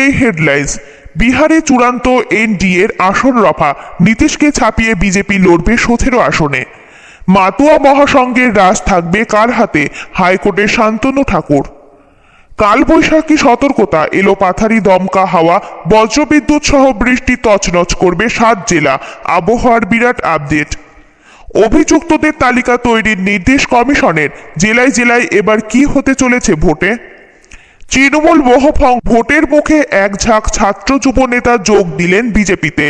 শুরুতেই হেডলাইন্স। বিহারে চূড়ান্ত এনডিএর আসন রফা, নীতিশকে ছাপিয়ে বিজেপি লড়বে 17 আসনে। মাতুয়া মহাসংঘের রাজ থাকবে কার হাতে, হাইকোর্টের শান্তনু ঠাকুর। কালবৈশাখী সতর্কতা, এলো পাথারি দমকা হাওয়া, বজ্রবিদ্যুৎ সহ বৃষ্টি তছনছ করবে 7 জেলা, আবহাওয়ার বিরাট আপডেট। অভিযুক্তদের তালিকা তৈরির নির্দেশ কমিশনের, জেলায় জেলায় এবার কি হতে চলেছে ভোটে। তৃণমূল মোহফং, ভোটের মুখে এক ঝাঁক ছাত্র যুব নেতা যোগ দিলেন বিজেপিতে।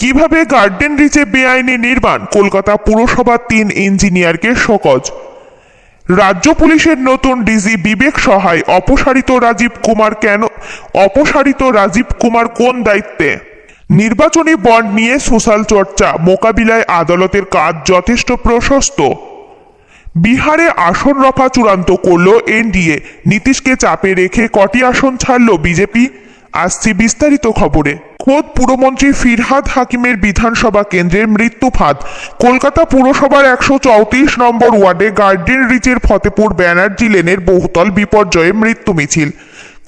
কিভাবে গার্ডেন রিচে বেআইনি নির্মাণ, কলকাতা পুরসভার 3 ইঞ্জিনিয়ারকে শোকজ। রাজ্য পুলিশের নতুন ডিজি বিবেক সহায়, অপসারিত রাজীব কুমার কোন দায়িত্বে। নির্বাচনী বন্ড নিয়ে সোশ্যাল চর্চা, মোকাবিলায় আদালতের কাজ যথেষ্ট প্রশস্ত। বিহারে আসন রফা চূড়ান্ত করল এনডিএ, নীতিশকে চাপে রেখে কটি আসন ছাড়ল বিজেপি। আসছি বিস্তারিত খবরে। খোদ পুরমন্ত্রী ফিরহাদ হাকিমের বিধানসভা কেন্দ্রের মৃত্যু ফাঁদ। কলকাতা পুরসভার 134 নম্বর ওয়ার্ডে গার্ডেন রিচের ফতেপুর ব্যানার্জি লেনের বহুতল বিপর্যয়ে মৃত্যু মিছিল।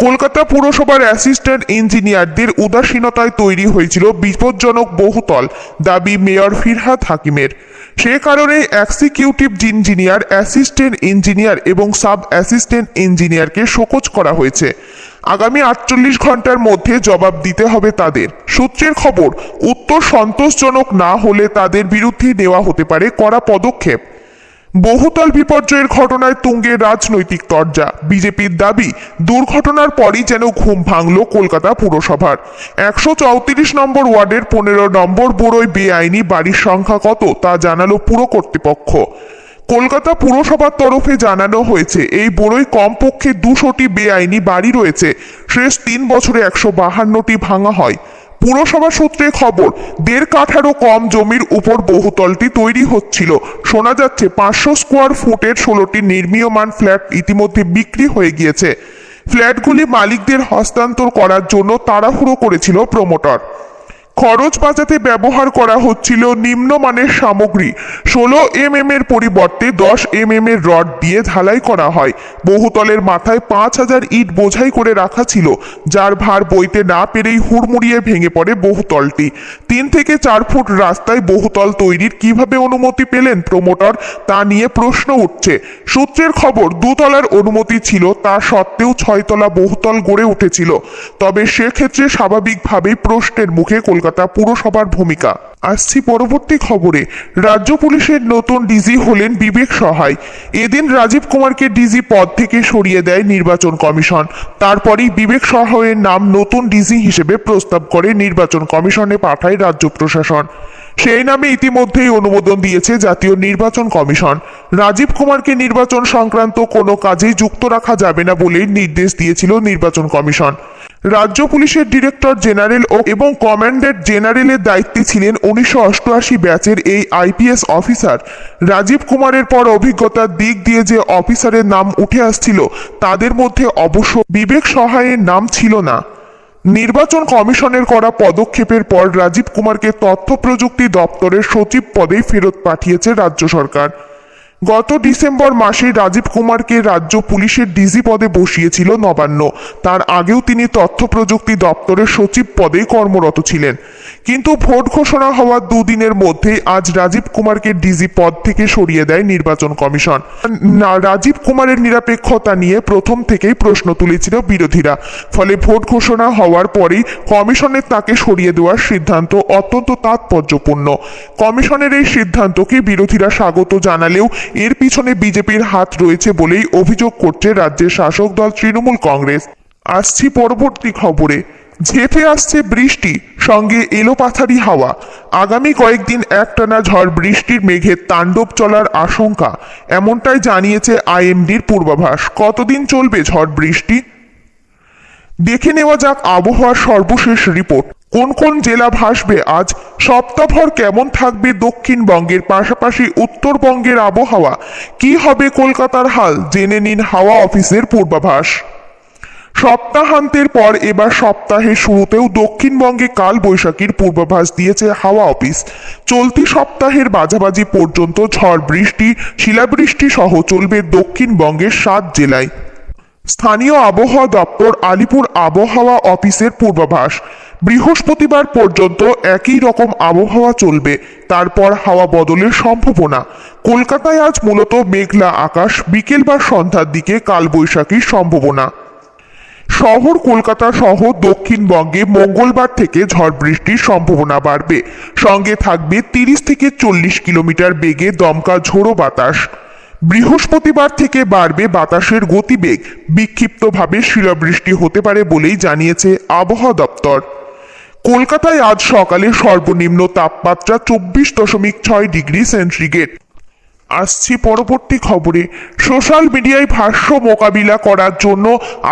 কলকাতা পুরসভার অ্যাসিস্ট্যান্ট ইঞ্জিনিয়ারদের উদাসীনতায় তৈরি হয়েছিল বিপজ্জনক বহুতল, দাবি মেয়র ফিরহাদ হাকিমের। সে কারণে এক্সিকিউটিভ ইঞ্জিনিয়ার, অ্যাসিস্ট্যান্ট ইঞ্জিনিয়ার এবং সাব অ্যাসিস্ট্যান্ট ইঞ্জিনিয়ারকে শোকজ করা হয়েছে। আগামী 48 ঘন্টার মধ্যে জবাব দিতে হবে তাদের। সূত্রের খবর, উত্তর সন্তোষজনক না হলে তাদের বিরুদ্ধে নেওয়া হতে পারে কড়া পদক্ষেপ। বহুতল বিপর্যয়ের ঘটনায় তুঙ্গে রাজনৈতিক তরজা। বিজেপির দাবি, দুর্ঘটনার পরই যেন ঘুম ভাঙল কলকাতা পুরসভার। 134 নম্বর ওয়ার্ডের 15 নম্বর বোরোয় বেআইনি বাড়ির সংখ্যা কত তা জানালো পুর কর্তৃপক্ষ। কলকাতা পুরসভার তরফে জানানো হয়েছে, এই বোরোয় কমপক্ষে 200টি বেআইনি বাড়ি রয়েছে। শেষ 3 বছরে 152টি ভাঙা হয়। পুরসভা সূত্রে খবর, 1.5 কাঠারও কম জমির উপর বহুতলটি তৈরি হচ্ছিল। শোনা যাচ্ছে 500 স্কোয়ার ফুটের 16টি নির্মীয়মান ফ্ল্যাট ইতিমধ্যে বিক্রি হয়ে গিয়েছে। ফ্ল্যাটগুলি মালিকদের হস্তান্তর করার জন্য তাড়াহুড়ো করেছিল প্রমোটার। খরচ বাঁচাতে ব্যবহার করা হচ্ছিল নিম্নমানের সামগ্রী। 16 mm এর পরিবর্তে 10 mm এর রড দিয়ে ঢালাই করা হয়। বহুতলের মাথায় 5000 ইট বোঝাই করে রাখা ছিল, যার ভার বইতে না পেরেই হুড়মুড়িয়ে ভেঙে পড়ে বহুতলটি। 3 থেকে 4 ফুট রাস্তায় বহুতল তৈরির কিভাবে অনুমতি পেলেন প্রমোটার, তা নিয়ে প্রশ্ন উঠছে। সূত্রের খবর, 2 তলার অনুমতি ছিল, তা সত্ত্বেও 6 তলা বহুতল গড়ে উঠেছিল। তবে সেক্ষেত্রে স্বাভাবিকভাবেই প্রশ্নের মুখে কলকাতা পুরসভার ভূমিকা। আসছি পরবর্তী খবরে। রাজ্য পুলিশের নতুন ডিজি হলেন বিবেক সহায়। এদিন রাজীব কুমারকে ডিজি পদ থেকে সরিয়ে দেয় নির্বাচন কমিশন। তারপরই বিবেক সহায়ের নাম নতুন ডিজি হিসেবে প্রস্তাব করে নির্বাচন কমিশনে পাঠায় রাজ্য প্রশাসন। সেই নামে ইতিমধ্যেই অনুমোদন দিয়েছে জাতীয় নির্বাচন কমিশন। রাজীব কুমারকে নির্বাচন সংক্রান্ত কোনো কাজেই যুক্ত রাখা যাবে না বলেই নির্দেশ দিয়েছিল নির্বাচন কমিশন। রাজ্য পুলিশের ডিরেক্টর জেনারেল এবং কমান্ড্যান্ট জেনারেলের দায়িত্বে ছিলেন 1988 ব্যাচের এই আইপিএস অফিসার। রাজীব কুমারের পর অভিজ্ঞতার দিক দিয়ে যে অফিসারের নাম উঠে আসছিল, তাদের মধ্যে অবশ্য বিবেক সহায়ের নাম ছিল না। নির্বাচন কমিশনের করা পদক্ষেপের পর রাজীব কুমারকে তথ্য প্রযুক্তি দপ্তরের সচিব পদেই ফেরত পাঠিয়েছে রাজ্য সরকার। গত ডিসেম্বর মাসে রাজীব কুমারকে রাজ্য পুলিশের ডিজি পদে বসিয়েছিল নবান্ন। তার আগেও তিনি তথ্য প্রযুক্তি দপ্তরের সচিব পদে কর্মরত ছিলেন। কিন্তু ভোট ঘোষণা হওয়ার 2 দিনের মধ্যেই আজ রাজীব কুমারকে ডিজি পদ থেকে সরিয়ে দেয় নির্বাচন কমিশন। রাজীব কুমারের নিরপেক্ষতা নিয়ে প্রথম থেকেই প্রশ্ন তুলেছিল বিরোধীরা। ফলে ভোট ঘোষণা হওয়ার পরেই কমিশনের তাকে সরিয়ে দেওয়ার সিদ্ধান্ত অত্যন্ত তাৎপর্যপূর্ণ। কমিশনের এই সিদ্ধান্তকে বিরোধীরা স্বাগত জানালেও এর পিছনে বিজেপির হাত রয়েছে বলেই অভিযোগ করছে রাজ্যের শাসক দল তৃণমূল কংগ্রেস। আসছি পরবর্তী খবরে। ঝেঁপে আসছে বৃষ্টি, সঙ্গে এলোপাথারি হাওয়া। আগামী কয়েকদিন একটানা ঝড় বৃষ্টির মেঘের তাণ্ডব চলার আশঙ্কা, এমনটাই জানিয়েছে আইএমডির পূর্বাভাস। কতদিন চলবে ঝড় বৃষ্টি? দেখে নেওয়া যাক আবহাওয়ার সর্বশেষ রিপোর্ট। কোন কোন জেলা ভাসবে আজ? সপ্তাহভর কেমন থাকবে দক্ষিণবঙ্গের পাশাপাশি উত্তরবঙ্গের আবহাওয়া? কি হবে কলকাতার হাল? জেনে নিন হাওয়া অফিসের পূর্বাভাস। সপ্তাহান্তের পর এবার সপ্তাহের শুরুতেও দক্ষিণবঙ্গে কাল বৈশাখীর পূর্বাভাস দিয়েছে হাওয়া অফিস। চলতি সপ্তাহের মাঝামাঝি পর্যন্ত ঝড় বৃষ্টি, শিলাবৃষ্টি সহ চলবে দক্ষিণবঙ্গের 7 জেলায়। স্থানীয় আবহাওয়া দপ্তর আলিপুর আবহাওয়া অফিসের পূর্বাভাস, বৃহস্পতিবার পর্যন্ত একই রকম আবহাওয়া চলবে, তারপর হাওয়া বদলের সম্ভাবনা। কলকাতায় আজ মূলত মেঘলা আকাশ, বিকেল বা সন্ধ্যার দিকে কালবৈশাখীর সম্ভাবনা। শহর কলকাতা সহ দক্ষিণবঙ্গে মঙ্গলবার থেকে ঝড় বৃষ্টির সম্ভাবনা বাড়বে, সঙ্গে থাকবে 30 থেকে 40 কিলোমিটার বেগে দমকা ঝোড়ো বাতাস। বৃহস্পতিবার থেকে বাড়বে বাতাসের গতিবেগ, বিক্ষিপ্তভাবে শিলাবৃষ্টি হতে পারে বলেই জানিয়েছে আবহাওয়া দপ্তর। কলকাতায় আজ সকালে সর্বনিম্ন তাপমাত্রা 24.6 ডিগ্রি সেন্টিগ্রেড। আসছি পরবর্তী খবরে। সোশ্যাল মিডিয়ায় ভাষ্য মোকাবিলা করার জন্য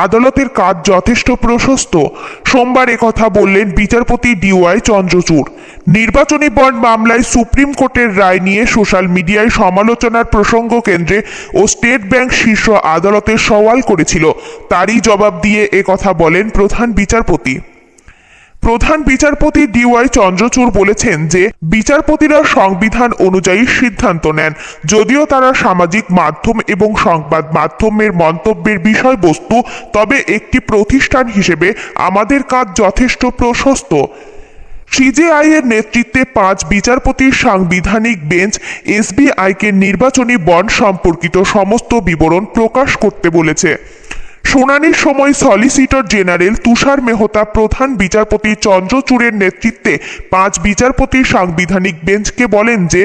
আদালতের কাজ যথেষ্ট প্রশস্ত। সোমবার একথা বললেন বিচারপতি ডিওয়াই চন্দ্রচূড়। নির্বাচনী বন্ড মামলায় সুপ্রিম কোর্টের রায় নিয়ে সোশ্যাল মিডিয়ায় সমালোচনার প্রসঙ্গ কেন্দ্রে ও স্টেট ব্যাংক শীর্ষ আদালতের সওয়াল করেছিল, তারই জবাব দিয়ে একথা বলেন প্রধান বিচারপতি। প্রধান বিচারপতি ডিওয়াই চন্দ্রচূড় বলেছেন যে বিচারপতিরা সংবিধান অনুযায়ী সিদ্ধান্ত নেন, যদিও তারা সামাজিক মাধ্যম এবং সংবাদ মাধ্যমের মন্তব্যের বিষয়বস্তু, তবে একটি প্রতিষ্ঠান হিসেবে আমাদের কাজ যথেষ্ট প্রশস্ত। সিজেআই এর নেতৃত্বে 5 বিচারপতির সাংবিধানিক বেঞ্চ এসবিআইকে নির্বাচনী বন্ড সম্পর্কিত সমস্ত বিবরণ প্রকাশ করতে বলেছে। শুনানির সময় সলিসিটর জেনারেল তুষার মেহতা প্রধান বিচারপতি চন্দ্রচূড়ের নেতৃত্বে 5 বিচারপতির সাংবিধানিক বেঞ্চকে বলেন যে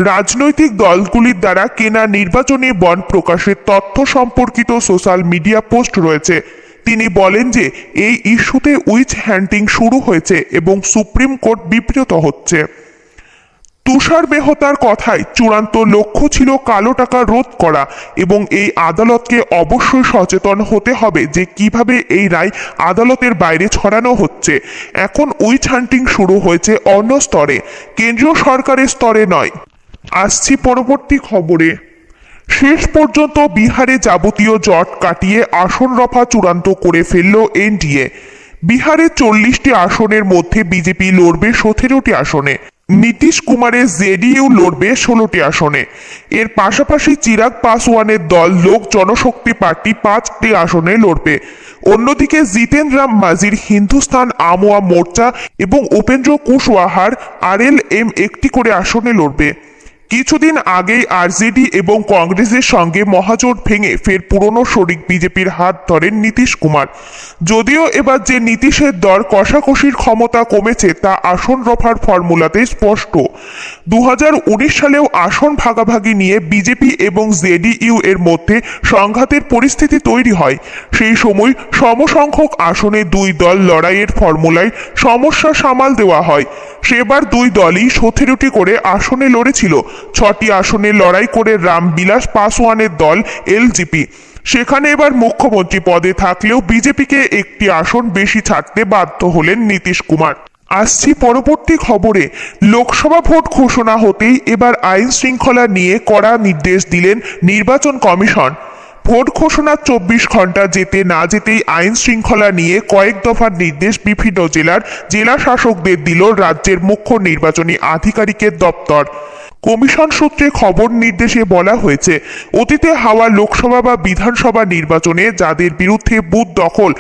রাজনৈতিক দলগুলির দ্বারা কেনা নির্বাচনী বন্ড প্রকাশের তথ্য সম্পর্কিত সোশ্যাল মিডিয়া পোস্ট রয়েছে। তিনি বলেন যে এই ইস্যুতে উইচ হ্যান্টিং শুরু হয়েছে এবং সুপ্রিম কোর্ট বিব্রত হচ্ছে। তুষার মেহতার কথায় চূড়ান্ত লক্ষ্য ছিল কালো টাকা রোধ করা এবং এই আদালতকে অবশ্যই সচেতন হতে হবে যে কিভাবে এই রায় আদালতের বাইরে ছড়ানো হচ্ছে। এখন উইচ হান্টিং শুরু হয়েছে অন্য স্তরে, কেন্দ্রীয় সরকারের স্তরে নয়। আসছি পরবর্তী খবরে। শেষ পর্যন্ত বিহারে যাবতীয় জট কাটিয়ে আসন রফা চূড়ান্ত করে ফেলল এনডিএ। বিহারে 40টি আসনের মধ্যে বিজেপি লড়বে 17টি আসনে, নীতিশ কুমারের জেডিইউ লড়বে 16টি আসনে। এর পাশাপাশি চিরাগ পাসওয়ানের দল লোক জনশক্তি পার্টি 5টি আসনে লড়বে। অন্যদিকে জিতেন রাম মাঝির হিন্দুস্তান আমোয়া মোর্চা এবং উপেন্দ্র কুশওয়াহার আরএলএম একটি করে আসনে লড়বে। কিছুদিন আগেই আরজেডি এবং কংগ্রেসের সঙ্গে মহাজোট ভেঙে ফের পুরনো শরিক বিজেপির হাত ধরেন নীতিশ কুমার। যদিও এবার যে নীতিশের দর কষাকষির ক্ষমতা কমেছে তা আসন রফার ফর্মুলাতে স্পষ্ট। 2019 সালেও আসন ভাগাভাগি নিয়ে বিজেপি এবং জেডিইউ এর মধ্যে সংঘাতের পরিস্থিতি তৈরি হয়। সেই সময় সমসংখ্যক আসনে দুই দল লড়াইয়ের ফর্মুলায় সমস্যা সামাল দেওয়া হয়। সেবার দুই দলই 17টি করে আসনে লড়েছিল। 6টি আসনে লড়াই করে রামবিলাস পাসওয়ানের দল এলজেপি। সেখানে এবার মুখ্যমন্ত্রী পদে থাকলেও বিজেপিকে একটি আসন বেশি ছাড়তে বাধ্য হলেন নীতিশ কুমার। আসছি পরবর্তী খবরে। লোকসভা ভোট ঘোষণা হতেই এবার আইন শৃঙ্খলা নিয়ে কড়া নির্দেশ দিলেন নির্বাচন কমিশন। ভোট ঘোষণার 24 ঘন্টা যেতে না যেতেই আইন শৃঙ্খলা নিয়ে কয়েক দফার নির্দেশ বিভিন্ন জেলার জেলা শাসকদের দিল রাজ্যের মুখ্য নির্বাচনী আধিকারিকের দপ্তর। কমিশন সূত্রে খবর নির্দেশে বলা হয়েছে, অতীতে হওয়া লোকসভা বা বিধানসভা নির্বাচনে যাদের বিরুদ্ধে বুথ দখল